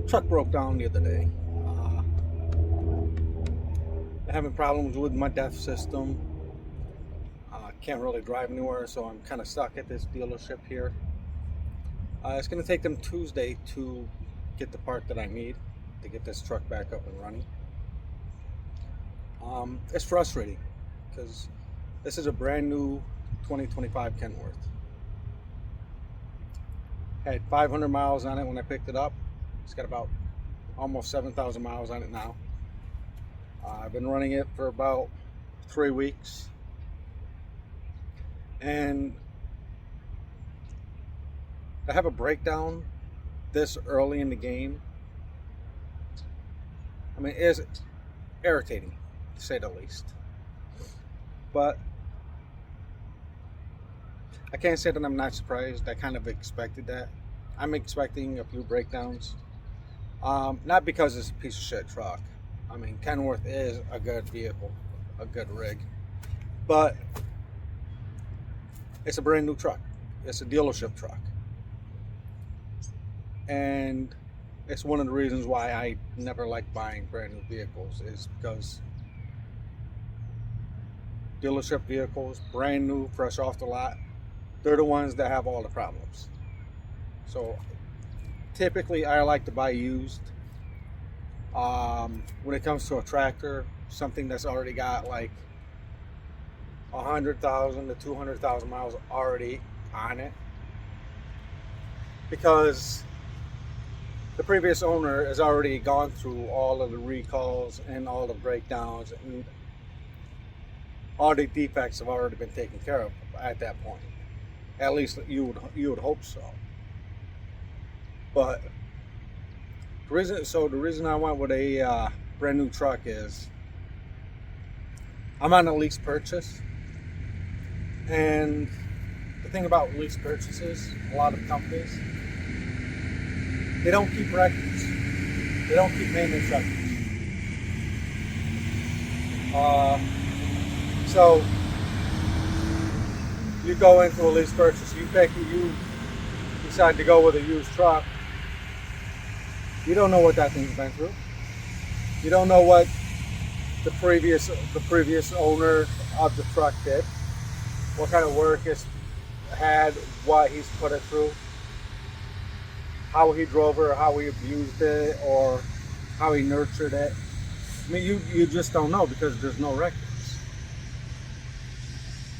Truck broke down the other day. Having problems with my DEF system. Can't really drive anywhere, so I'm kind of stuck at this dealership here. It's going to take them Tuesday to get the part that I need to get this truck back up and running. It's frustrating because this is a brand new 2025 Kenworth. Had 500 miles on it when I picked it up. It's got about almost 7,000 miles on it now. I've been running it for about 3 weeks. And to have a breakdown this early in the game, I mean, is irritating, to say the least. But I can't say that I'm not surprised. I kind of expected that. I'm expecting a few breakdowns. Not because it's a piece of shit truck. I mean, Kenworth is a good vehicle, a good rig. But it's a brand new truck. It's a dealership truck. And it's one of the reasons why I never like buying brand new vehicles, is because dealership vehicles, brand new, fresh off the lot, they're the ones that have all the problems. So typically I like to buy used. When it comes to a tractor, something that's already got like 100,000 to 200,000 miles already on it, because the previous owner has already gone through all of the recalls and all the breakdowns, and all the defects have already been taken care of at that point. At least you would hope so. But the reason I went with a brand new truck is I'm on a lease purchase. And the thing about lease purchases, a lot of companies, they don't keep records. They don't keep maintenance records. So you go into a lease purchase, you decide to go with a used truck. You don't know what that thing's been through. You don't know what the previous owner of the truck did. What kind of work it's had, what he's put it through, how he drove it, or how he abused it, or how he nurtured it. I mean, you just don't know because there's no records.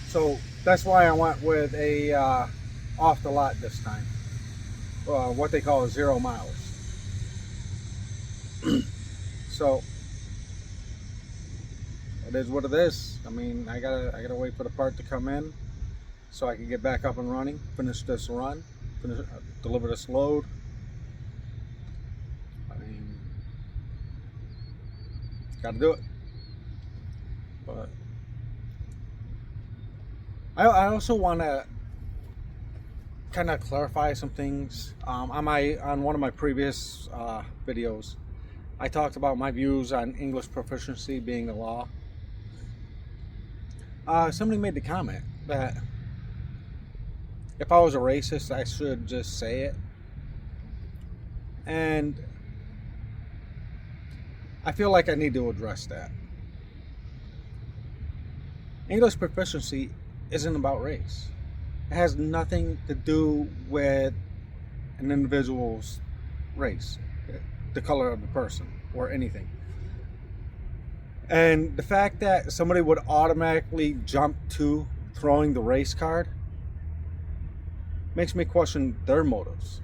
So that's why I went with a off the lot this time. What they call 0 miles. So it is what it is. I mean, I gotta wait for the part to come in so I can get back up and running, finish this run, deliver this load. I mean, gotta do it. But I also want to kind of clarify some things. On one of my previous videos, I talked about my views on English proficiency being the law. Somebody made the comment that if I was a racist, I should just say it. And I feel like I need to address that. English proficiency isn't about race. It has nothing to do with an individual's race, the color of the person, or anything. And the fact that somebody would automatically jump to throwing the race card makes me question their motives,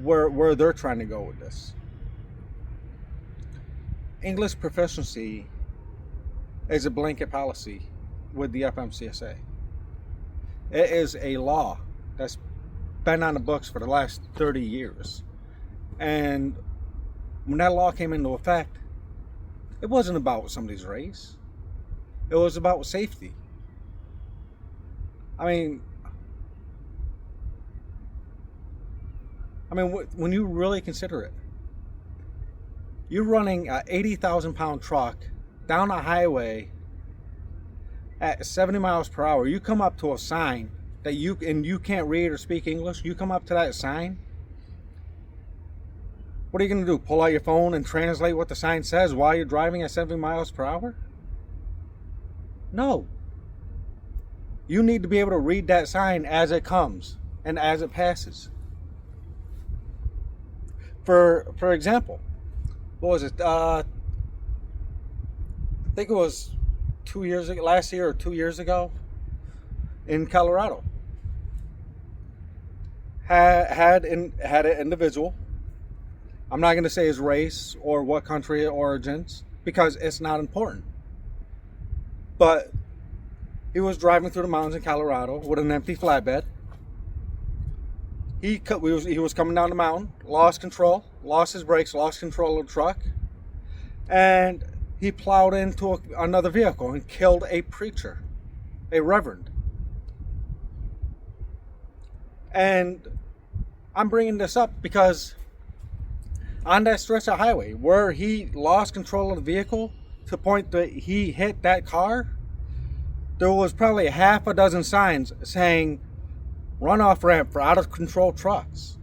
where they're trying to go with this. English proficiency is a blanket policy with the FMCSA. It is a law that's been on the books for the last 30 years. And when that law came into effect, it wasn't about somebody's race. It was about safety. I mean, when you really consider it, you're running an 80,000 pound truck down a highway at 70 miles per hour. You come up to a sign that you can't read or speak English. You come up to that sign, What are you going to do? Pull out your phone and translate what the sign says while you're driving at 70 miles per hour? No. You need to be able to read that sign as it comes and as it passes. For example, what was it? I think it was 2 years ago, last year or 2 years ago, in Colorado. Had an individual. I'm not going to say his race or what country or origins because it's not important. But he was driving through the mountains in Colorado with an empty flatbed. He was coming down the mountain, lost control, lost his brakes, lost control of the truck, and he plowed into another vehicle and killed a preacher, a reverend. And I'm bringing this up because on that stretch of highway where he lost control of the vehicle to the point that he hit that car, there was probably a half a dozen signs saying runoff ramp for out of control trucks.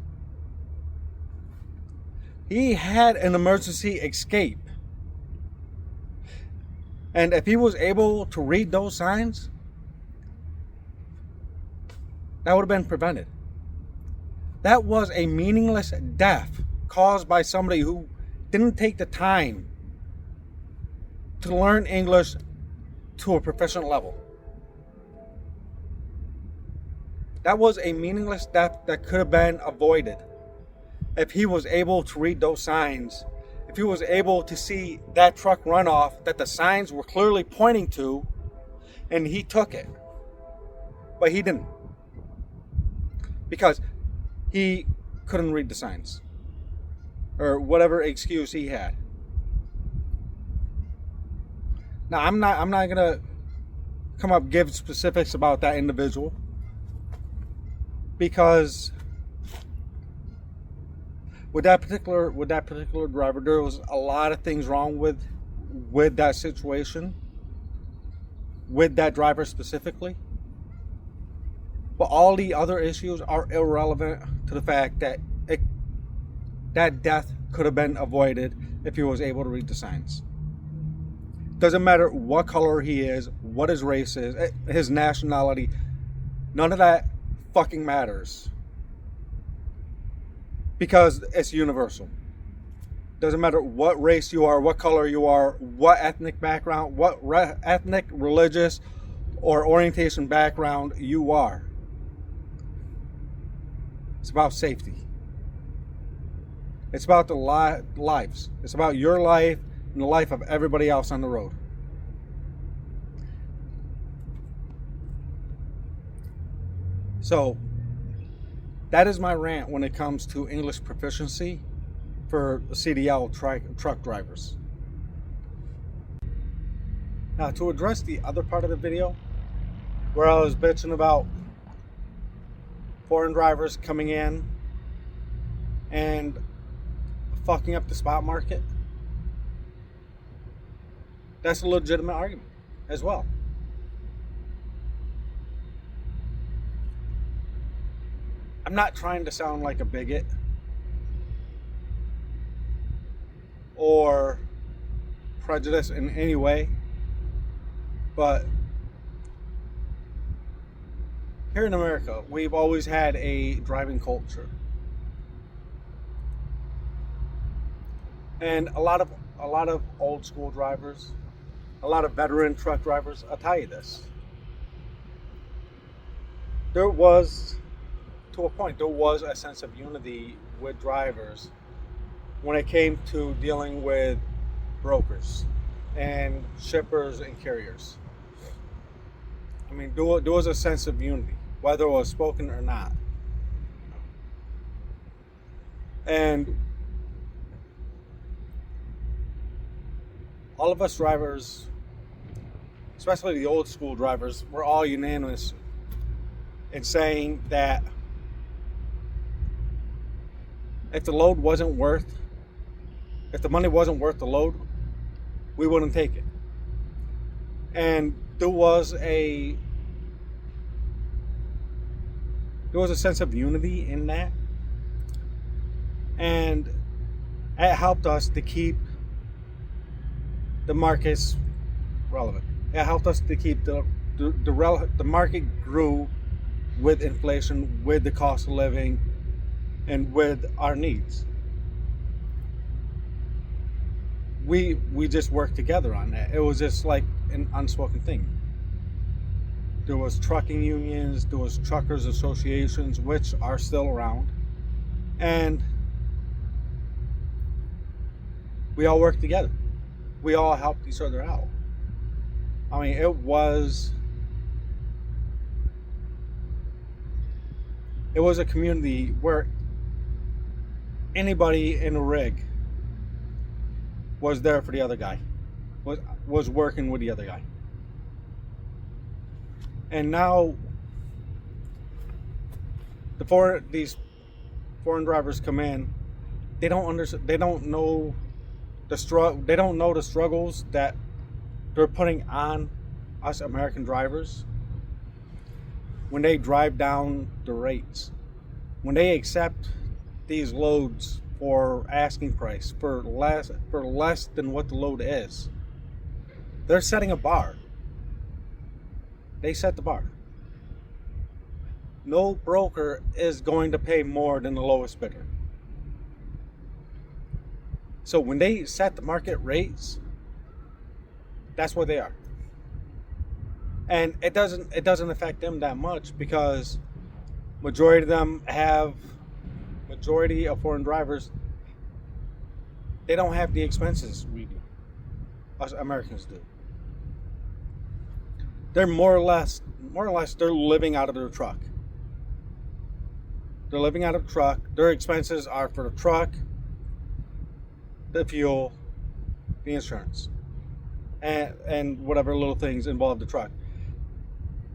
He had an emergency escape. And if he was able to read those signs, that would have been prevented. That was a meaningless death caused by somebody who didn't take the time to learn English to a proficient level. That was a meaningless death that could have been avoided if he was able to read those signs, if he was able to see that truck run off that the signs were clearly pointing to, and he took it. But he didn't. Because he couldn't read the signs. Or whatever excuse he had. Now, I'm not gonna come up give specifics about that individual, because with that particular driver, there was a lot of things wrong with that situation, with that driver specifically. But all the other issues are irrelevant to the fact that that death could have been avoided if he was able to read the signs. Doesn't matter what color he is, what his race is, his nationality. None of that fucking matters. Because it's universal. Doesn't matter what race you are, what color you are, what ethnic background, what ethnic, religious, or orientation background you are. It's about safety. It's about the lives. It's about your life and the life of everybody else on the road. So, that is my rant when it comes to English proficiency for CDL truck drivers. Now, to address the other part of the video, where I was bitching about foreign drivers coming in and fucking up the spot market, that's a legitimate argument as well. I'm not trying to sound like a bigot or prejudiced in any way, but here in America, we've always had a driving culture. And a lot of old school drivers, a lot of veteran truck drivers, I'll tell you this. There was, to a point, there was a sense of unity with drivers when it came to dealing with brokers and shippers and carriers. I mean, there was a sense of unity, whether it was spoken or not. And all of us drivers, especially the old school drivers, were all unanimous in saying that if the money wasn't worth the load, we wouldn't take it. And there was a sense of unity in that. And It helped us to keep the markets relevant. It helped us to keep the market grew with inflation, with the cost of living, and with our needs. We just worked together on that. It was just like an unspoken thing. There was trucking unions, there was truckers associations, which are still around, and we all worked together. We all helped each other out. I mean, it was a community where anybody in a rig was there for the other guy, was working with the other guy. And now these foreign drivers come in, they don't understand, they don't know the struggles that they're putting on us American drivers when they drive down the rates, when they accept these loads for asking price, for less than what the load is. They're setting a bar. They set the bar. No broker is going to pay more than the lowest bidder. So when they set the market rates, that's what they are. And it doesn't affect them that much, because majority of foreign drivers, they don't have the expenses we do. Us Americans do. They're more or less they're living out of their truck. They're living out of the truck. Their expenses are for the truck, the fuel, the insurance, and whatever little things involve the truck.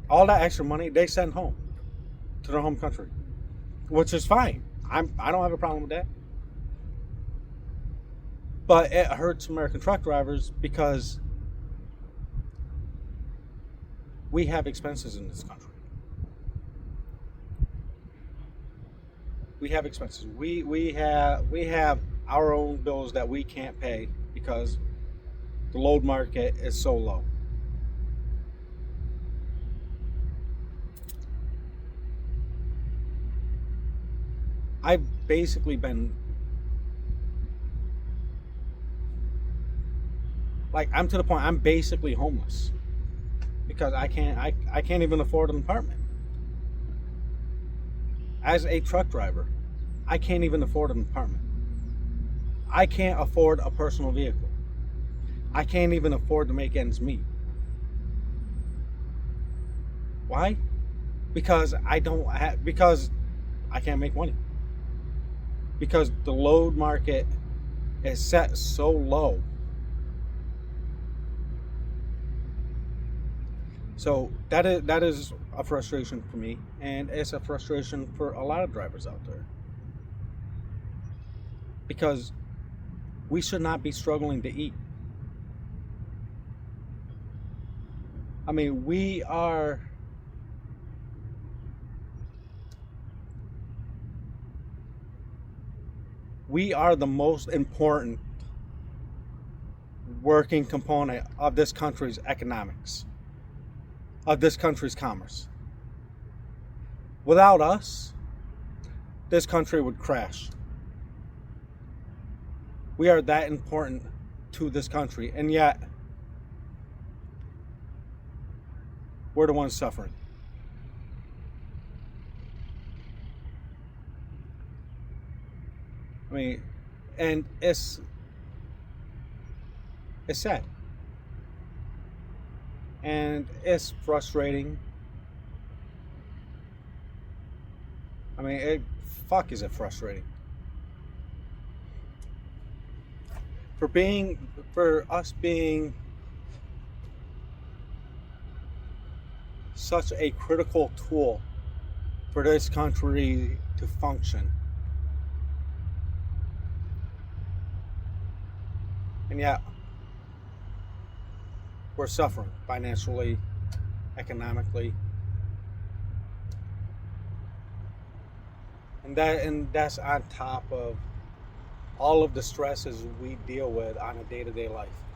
All that extra money they send home to their home country, which is fine. I don't have a problem with that. But it hurts American truck drivers because we have expenses in this country. We have expenses. We have our own bills that we can't pay because the load market is so low. I've basically been I'm to the point I'm basically homeless because I can't even afford an apartment. As a truck driver, I can't even afford an apartment. I can't afford a personal vehicle. I can't even afford to make ends meet. Why? Because because I can't make money. Because the load market is set so low. So that is a frustration for me, and it's a frustration for a lot of drivers out there. Because we should not be struggling to eat. I mean, we are the most important working component of this country's economics, of this country's commerce. Without us, this country would crash. We are that important to this country, and yet we're the ones suffering. I mean, and it's sad. And it's frustrating. I mean, is it frustrating? For us being such a critical tool for this country to function. And yet, we're suffering financially, economically. And that's on top of all of the stresses we deal with on a day-to-day life.